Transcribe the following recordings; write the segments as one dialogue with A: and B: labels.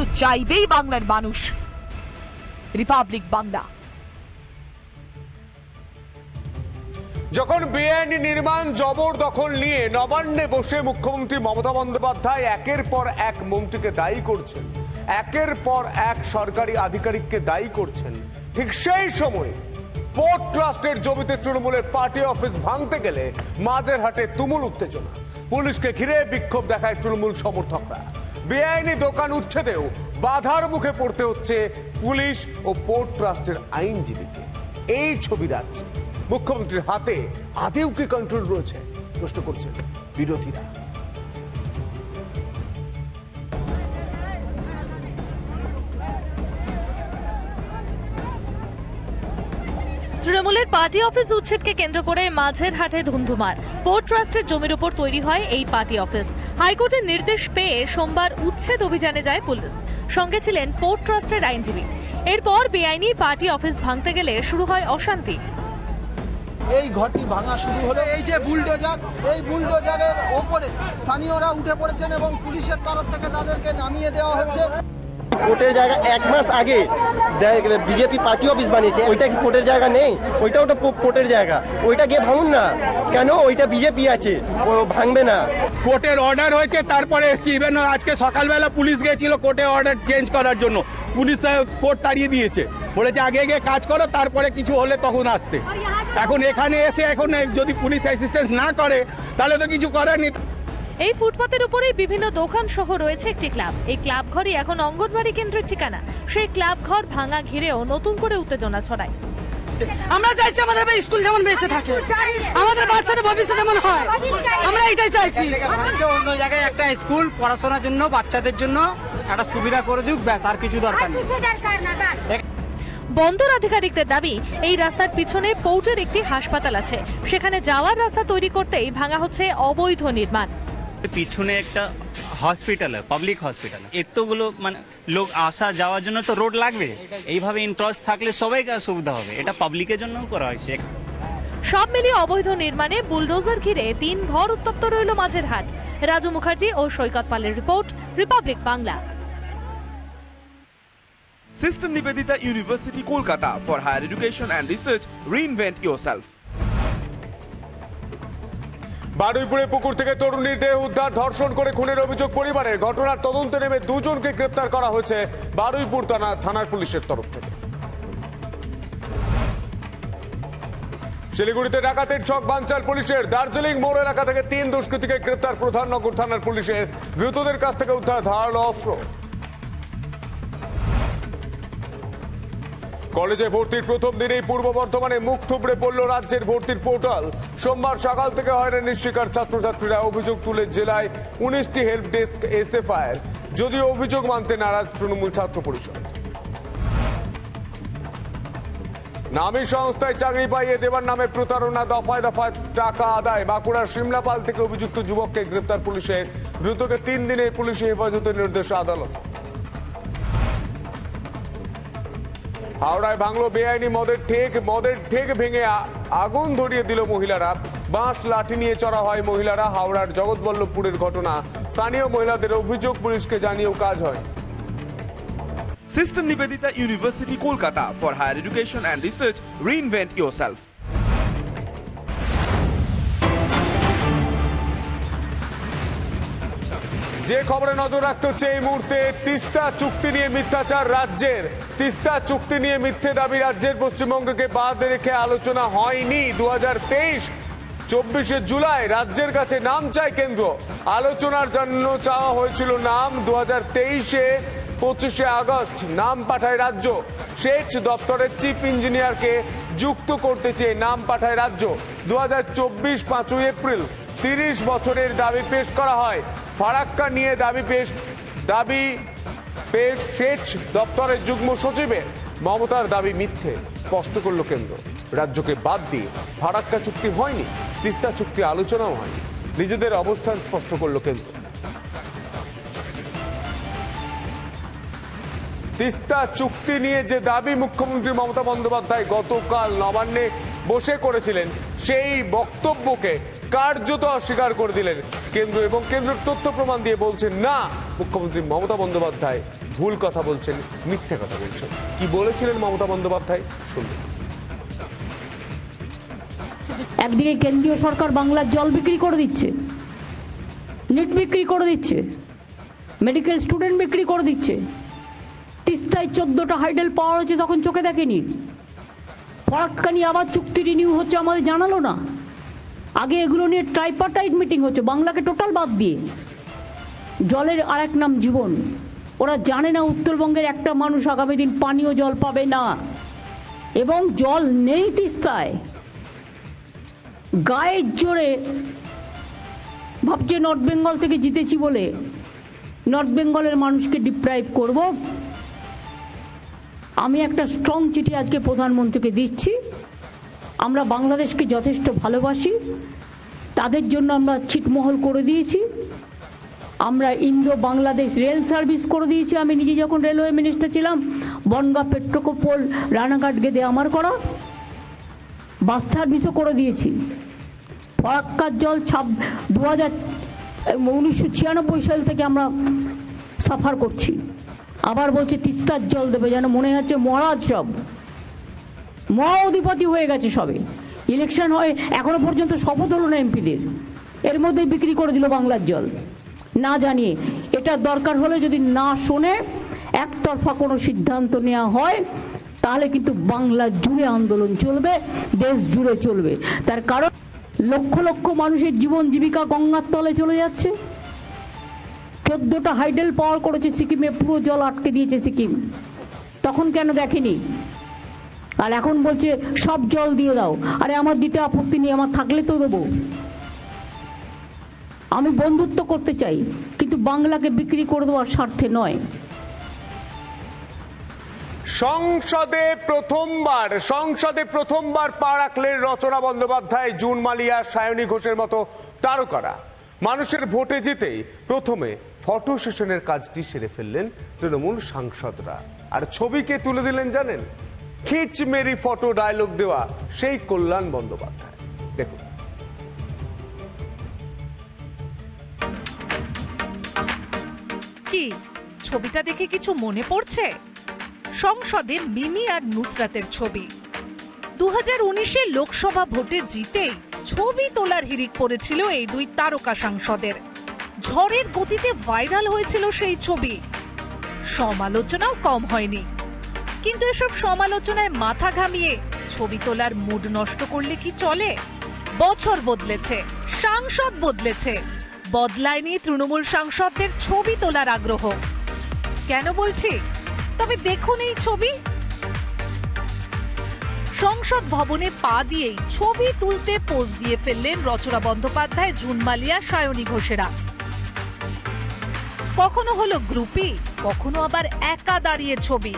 A: তো চাইবেই বাংলার মানুষ। রিপাবলিক বাংলা।
B: যখন বেআইনি নির্মাণ জবরদখল নিয়ে নবান্নে বসে মুখ্যমন্ত্রী মমতা বন্দ্যোপাধ্যায় একের পর এক মন্ত্রীকে দায়ী করছেন, একের পর এক সরকারি আধিকারিককে দায়ী করছেন, ঠিক সেই সময় পোর্ট ট্রাস্টের জমিতে তৃণমূলের পার্টি অফিস ভাঙতে গেলে মাঝেরহাটে তুমুল উত্তেজনা। পুলিশকে ঘিরে বিক্ষোভ দেখায় তৃণমূল সমর্থকরা। বেআইনি দোকান উচ্ছেদেও বাধার মুখে পড়তে হচ্ছে পুলিশ ও পোর্ট ট্রাস্টের আইনজীবীকে। এই ছবি রাজ্যে মুখ্যমন্ত্রীর হাতে আদেও কি কন্ট্রোল রয়েছে প্রশ্ন করছেন বিরোধীরা।
C: তৃণমূলের পার্টি অফিস উচ্ছেদকে কেন্দ্র করে মাঝেরহাটে ধুন্ধুমার। পোর্ট ট্রাস্টের জমির উপর তৈরি হয় এই পার্টি অফিস। হাইকোর্টের নির্দেশ পেয়ে সোমবার উচ্ছেদ অভিযানে যায় পুলিশ, সঙ্গে ছিলেন পোর্ট ট্রাস্টের আইনজীবী। এরপর বেআইনি পার্টি অফিস ভাঙতে গেলে শুরু হয় অশান্তি।
D: এই ঘরটি ভাঙা শুরু হলো, এই যে বুলডোজার, এই বুলডোজারের ওপরে স্থানীয়রা উঠে পড়েছেন এবং পুলিশের তরফ থেকে তাদেরকে নামিয়ে দেওয়া হচ্ছে।
E: কোর্টের জায়গা 1 মাস আগে বিজেপি পার্টি অফিস বানিয়েছে, ওইটা কি কোর্টের জায়গা নেই? ওইটা কোর্টের জায়গা, ওইটা গিয়ে ভাঙুন না। কেন? ওইটা বিজেপি আছে, ও ভাঙবে না।
F: কোর্টের অর্ডার হয়েছে, তারপরে এসছি। ইভেন আজকে সকালবেলা পুলিশ গিয়েছিল কোর্টের অর্ডার চেঞ্জ করার জন্য, পুলিশ কোর্ট তাড়িয়ে দিয়েছে, বলেছে আগে গিয়ে কাজ করো, তারপরে কিছু হলে তখন আসতে। এখন এখানে এসে এখন যদি পুলিশ অ্যাসিস্ট্যান্স না করে তাহলে তো কিছু করার নেই।
C: এই ফুটপাতের উপরেই বিভিন্ন দোকান সহ রয়েছে একটি ক্লাব। এই ক্লাব ঘরই এখন অঙ্গনবাড়ি কেন্দ্রের ঠিকানা। সেই ক্লাব ঘর ভাঙা ঘিরেও নতুন করে উত্তেজনা ছড়ায়।
G: আমরা চাইছি আমাদের স্কুল যেমন বেঁচে থাকে, আমাদের বাচ্চাদের ভবিষ্যৎ যেমন হয়, আমরা এটাই চাইছি।
H: অন্য জায়গায় একটা স্কুল পড়াশোনার জন্য বাচ্চাদের জন্য একটা সুবিধা করে দিক, ব্যাস, আর কিছু দরকার নেই।
C: বন্দর আধিকারিকদের দাবি, এই রাস্তার পিছনে পোর্টের একটি হাসপাতাল আছে, সেখানে যাওয়ার রাস্তা তৈরি করতেই ভাঙা হচ্ছে অবৈধ নির্মাণ।
I: পিছনে একটা হসপিটাল, পাবলিক হসপিটাল, এতগুলো মানে লোক আসা যাওয়ার জন্য তো রোড লাগবে। এইভাবে ইনক্রস থাকলে সবাইকে সুবিধা হবে, এটা পাবলিকের জন্য করা হয়েছে।
C: সব মিলিয়ে অবৈধ নির্মাণে বুলডোজার ঘিরে দিনভর উত্তপ্ত রইল মাঝেরহাট। রাজু মুখার্জি ও সৈকত পালের report, Republic Bangla.
J: Sister Nivedita University, Kolkata. For higher education and research, reinvent yourself.
B: বারুইপুরে পুকুর থেকে তরুণীর দেহ উদ্ধার, ধর্ষণ করে খুনের অভিযোগ পরিবারের। ঘটনার তদন্তে নেমে দুজনকে গ্রেপ্তার করা হয়েছে বারুইপুর থানার পুলিশের তরফ থেকে। শিলিগুড়িতে ডাকাতের ছক বানচাল পুলিশের। দার্জিলিং মোড় এলাকা থেকে 3 দুষ্কৃতীকে গ্রেপ্তার প্রধাননগর থানার পুলিশের। ধৃতদের কাছ থেকে উদ্ধার ধারালো অস্ত্র। কলেজে ভর্তির প্রথম দিনেই পূর্ব বর্ধমানে মুখ থুবড়ে পড়ল রাজ্যের ভর্তির পোর্টাল। সোমবার সকাল থেকে হয়রানির শিকার ছাত্রছাত্রীরা। অভিযোগ তুলে জেলায় 19টি হেল্প ডেস্ক এসএফআইআর, যদিও অভিযোগ মানতে নারাজ তৃণমূল ছাত্র পরিষদ। নামী সংস্থায় চাকরি পাইয়ে দেবার নামে প্রতারণা, দফায় দফায় টাকা আদায়। বাঁকুড়ার সিমলাপাল থেকে অভিযুক্ত যুবককে গ্রেপ্তার পুলিশের। দ্রুতকে 3 দিনের পুলিশি হেফাজতের নির্দেশ আদালত। হাওড়ায় ভাঙলো বেআইনি মদের ঠেক ভেঙে আগুন ধরিয়ে দিল মহিলারা। বাঁশ লাঠি নিয়ে চড়া হয় মহিলারা। হাওড়ার জগৎবল্লভপুরের ঘটনা। স্থানীয় মহিলাদের অভিযোগ, পুলিশকে জানিয়েও কাজ হয়।
J: Sister Nivedita University, Kolkata. For higher education and research, reinvent yourself.
B: যে খবরে নজর রাখতে হচ্ছে এই মুহূর্তে, তিস্তা চুক্তি নিয়ে মিথ্যাচার রাজ্যের। তিস্তা চুক্তি নিয়ে মিথ্যে দাবি রাজ্যের। পশ্চিমবঙ্গকে বাদ রেখে আলোচনা হয়নি। 2023 জুলাই রাজ্যের কাছে নাম চায় কেন্দ্র। আলোচনার জন্য চাওয়া হয়েছিল নাম। 2023 25 আগস্ট নাম পাঠায় রাজ্য। সেচ দপ্তরের চিফ ইঞ্জিনিয়ারকে যুক্ত করতে চেয়ে নাম পাঠায় রাজ্য। 2024 5 এপ্রিল 30 বছরের দাবি পেশ করা হয়। ফারাক্কা নিয়ে দাবি পেশ সেচ দপ্তরের যুগ্ম সচিবের। মমতার দাবি মিথ্যে, স্পষ্ট করল কেন্দ্র। রাজ্যকে বাদ দিয়ে ফারাক্কা চুক্তি হয়নি, তিস্তা চুক্তি আলোচনাও হয়নি। নিজেদের অবস্থান স্পষ্ট করল কেন্দ্র। তিস্তা চুক্তি নিয়ে যে দাবি মুখ্যমন্ত্রী মমতা বন্দ্যোপাধ্যায় গতকাল নবান্নে বসে করেছিলেন, সেই বক্তব্যকে কার্যত অস্বীকার করে দিলেন কেন্দ্র। এবং কেন্দ্রের তথ্য প্রমাণ দিয়ে বলছেন, না, মুখ্যমন্ত্রী মমতা বন্দ্যোপাধ্যায় ভুল কথা বলছেন, মিথ্যে কথা বলছেন। কি বলেছিলেন মমতা বন্দ্যোপাধ্যায় শুনুন।
K: একদিকে কেন্দ্রীয় সরকার বাংলার জল বিক্রি করে দিচ্ছে, নিট বিক্রি করে দিচ্ছে, মেডিকেল স্টুডেন্ট বিক্রি করে দিচ্ছে, তিস্তায় 14টা হাইডেল পাওয়ার হচ্ছে তখন চোখে দেখেনি, ফরাক্কা নিয়ে আবার চুক্তি রিনিউ হচ্ছে আমাদের জানালো না। আগে এগুলো নিয়ে ট্রাইপার্টাইট মিটিং হচ্ছে বাংলাকে টোটাল বাদ দিয়ে। জলের আরেক নাম জীবন। ওরা জানে না উত্তরবঙ্গের একটা মানুষ আগামী দিন পানীয় জল পাবে না, এবং জল নেই তিস্তায়। গায়ের জোরে ভাবছে নর্থ বেঙ্গল থেকে জিতেছি বলে নর্থ বেঙ্গলের মানুষকে ডিপ্রাইভ করব। আমি একটা স্ট্রং চিঠি আজকে প্রধানমন্ত্রীকে দিচ্ছি। আমরা বাংলাদেশকে যথেষ্ট ভালোবাসি, তাদের জন্য আমরা ছিটমহল করে দিয়েছি। আমরা ইন্ডো বাংলাদেশ রেল সার্ভিস করে দিয়েছি। আমি নিজে যখন রেলওয়ে মিনিস্টার ছিলাম, বনগাঁ পেট্রোকোপল রানাঘাট গেদে আমার করা। বাস সার্ভিসও করে দিয়েছি। ফরাক্কার জল 1996 সাল থেকে আমরা সাফার করছি। আবার বলছে তিস্তার জল দেবে, যেন মনে হচ্ছে মহারাজ সব মহা অধিপতি হয়ে গেছে সবে। ইলেকশন হয় এখনো পর্যন্ত শপথ হলো না এমপিদের, এর মধ্যেই বিক্রি করে দিল বাংলার জল না জানিয়ে। এটা দরকার হলে যদি না শোনে একতরফা কোনো সিদ্ধান্ত নেওয়া হয়, তাহলে কিন্তু বাংলা জুড়ে আন্দোলন চলবে, দেশ জুড়ে চলবে। তার কারণ লক্ষ লক্ষ মানুষের জীবন জীবিকা গঙ্গার তলে চলে যাচ্ছে। 14টা হাইডেল পাওয়ার করেছে সিকিমে, পুরো জল আটকে দিয়েছে সিকিম। তখন কেন দেখেনি? আর এখন বলছে সব জল দিয়ে দাও। আরে আমার দিতে আপত্তি নেই, আমার থাকলে তো দেবো। আমি বন্ধুত্ব করতে চাই, কিন্তু বাংলাকে বিক্রি করে দেওয়ার স্বার্থে নয়।
B: সংসদে প্রথমবার পা রাখলেন রচনা বন্দ্যোপাধ্যায়, জুন মালিয়া, সায়নী ঘোষের মতো তারকারা। মানুষের ভোটে জিতেই প্রথমে ফটো সেশনের কাজটি সেরে ফেললেন তৃণমূল সাংসদরা। আর ছবিকে তুলে দিলেন জানেন, খিচ মেরি ফটো ডায়লগ দেওয়া সেই কল্যাণ বন্দ্যোপাধ্যায়। দেখুন।
C: কি ছবিটা দেখে কিছু মনে পড়ছে? সংসদে মিমি আর নুসরাতের ছবি। 2019-এ লোকসভা ভোটে জিতেই ছবি তোলার হিড়িক পড়েছিল এই দুই তারকা সাংসদের। ঝড়ের গতিতে ভাইরাল হয়েছিল সেই ছবি, সমালোচনাও কম হয়নি। কিন্তু এসব সমালোচনায় মাথা ঘামিয়ে ছবি তোলার মুড নষ্ট করলে কি চলে? বছর বদলেছে, সাংসদ বদলেছে, বদলায়নি তৃণমূল সাংসদদের ছবি তোলার আগ্রহ। কেন বলছি? তবে দেখুন এই ছবি। সংসদ ভবনে পা দিয়েই ছবি তুলতে পোজ দিয়ে ফেললেন রচনা বন্দ্যোপাধ্যায়, জুন মালিয়া, সায়নী ঘোষেরা। কখনো হলো গ্রুপি, কখনো আবার একা দাঁড়িয়ে ছবি।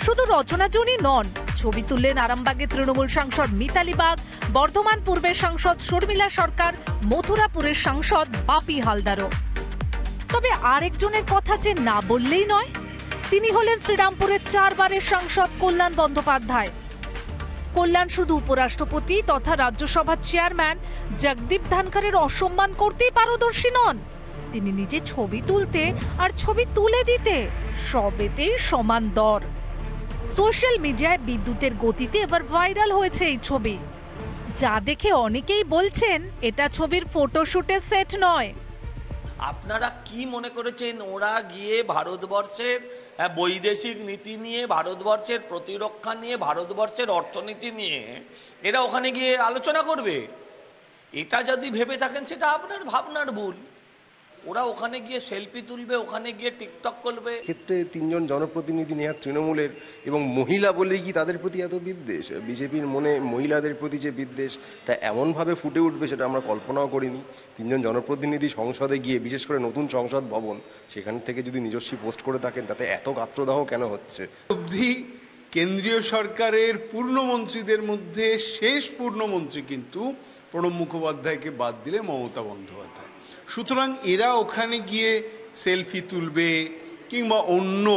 C: শুধু রচনা জুনই নন, ছবি তুললেন আরামবাগের তৃণমূল সাংসদ মিতালি বাগ, বর্ধমান পূর্বের সাংসদ শর্মিলা সরকার, মথুরাপুরের সাংসদ বাপি হালদারও। তবে আরেকজনের কথা যে না বললেই নয়, তিনি হলেন শ্রীরামপুরের 4 বারের সাংসদ কল্যাণ বন্দ্যোপাধ্যায়। কল্যাণ শুধু উপরাষ্ট্রপতি তথা রাজ্যসভার চেয়ারম্যান জগদীপ ধনখড়ের অসম্মান করতেই পারদর্শী নন, তিনি নিজে ছবি তুলতে আর ছবি তুলে দিতে সবেতেই সমান দর। সোশ্যাল মিডিয়ায় বিদ্যুতের গতিতে এবার ভাইরাল হয়েছে এই ছবি, যা দেখে অনেকেই বলছেন এটা ছবির ফটোশুটের সেট নয়।
L: আপনারা কি মনে করেছেন ওরা গিয়ে ভারতবর্ষের বৈদেশিক নীতি নিয়ে, ভারতবর্ষের প্রতিরক্ষা নিয়ে, ভারতবর্ষের অর্থনীতি নিয়ে এরা ওখানে গিয়ে আলোচনা করবে? এটা যদি ভেবে থাকেন সেটা আপনার ভাবনার ভুল। ওরা ওখানে গিয়ে সেলফি তুলবে, ওখানে গিয়ে টিকটক করবে।
E: ক্ষেত্রে 3 জন জনপ্রতিনিধি নেওয়া তৃণমূলের, এবং মহিলা বলেই কি তাদের প্রতি এত বিদ্বেষ? বিজেপির মনে মহিলাদের প্রতি যে বিদ্বেষ তা এমনভাবে ফুটে উঠবে সেটা আমরা কল্পনাও করিনি। 3 জন জনপ্রতিনিধি সংসদে গিয়ে, বিশেষ করে নতুন সংসদ ভবন, সেখান থেকে যদি নিজস্ব পোস্ট করে থাকেন, তাতে এত গাত্রদাহ কেন হচ্ছে?
F: অবধি কেন্দ্রীয় সরকারের পূর্ণমন্ত্রীদের মধ্যে শেষ পূর্ণমন্ত্রী কিন্তু প্রণব মুখোপাধ্যায়কে বাদ দিলে মমতা বন্দ্যোপাধ্যায়। সুতরাং এরা ওখানে গিয়ে সেলফি তুলবে কিংবা অন্য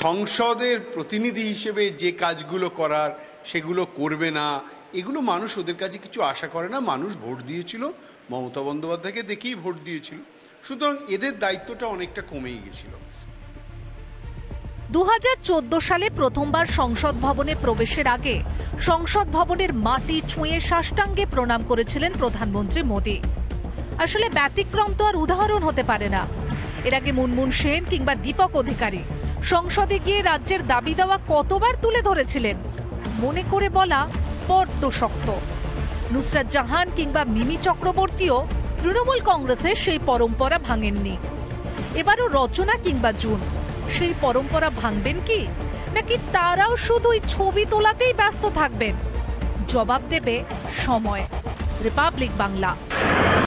F: সংসদের প্রতিনিধি হিসেবে যে কাজগুলো করার সেগুলো করবে না, এগুলো মানুষ ওদের কাছে কিছু আশা করে না। মানুষ ভোট দিয়েছিল, মমতা বন্দ্যোপাধ্যায়কে দেখেই ভোট দিয়েছিল। সুতরাং এদের দায়িত্বটা অনেকটা কমেই গেছিল।
C: 2014 সালে প্রথমবার সংসদ ভবনে প্রবেশের আগে সংসদ ভবনের মাটি ছুঁয়ে সাষ্টাঙ্গে প্রণাম করেছিলেন প্রধানমন্ত্রী মোদী। আসলে ব্যতিক্রম তো আর উদাহরণ হতে পারে না। এর আগে মুনমুন সেন কিংবা দীপক অধিকারী সংসদে গিয়ে রাজ্যের দাবি দেওয়া কতবার তুলে ধরেছিলেন, মনে করে বলা বড্ড শক্ত। নুসরাত জাহান কিংবা মিমি চক্রবর্তীও তৃণমূল কংগ্রেসের সেই পরম্পরা ভাঙেননি। এবারও রচনা কিংবা জুন সেই পরম্পরা ভাঙবেন কি, নাকি তারাও শুধুই ছবি তোলাতেই ব্যস্ত থাকবেন? জবাব দেবে সময়। রিপাবলিক বাংলা।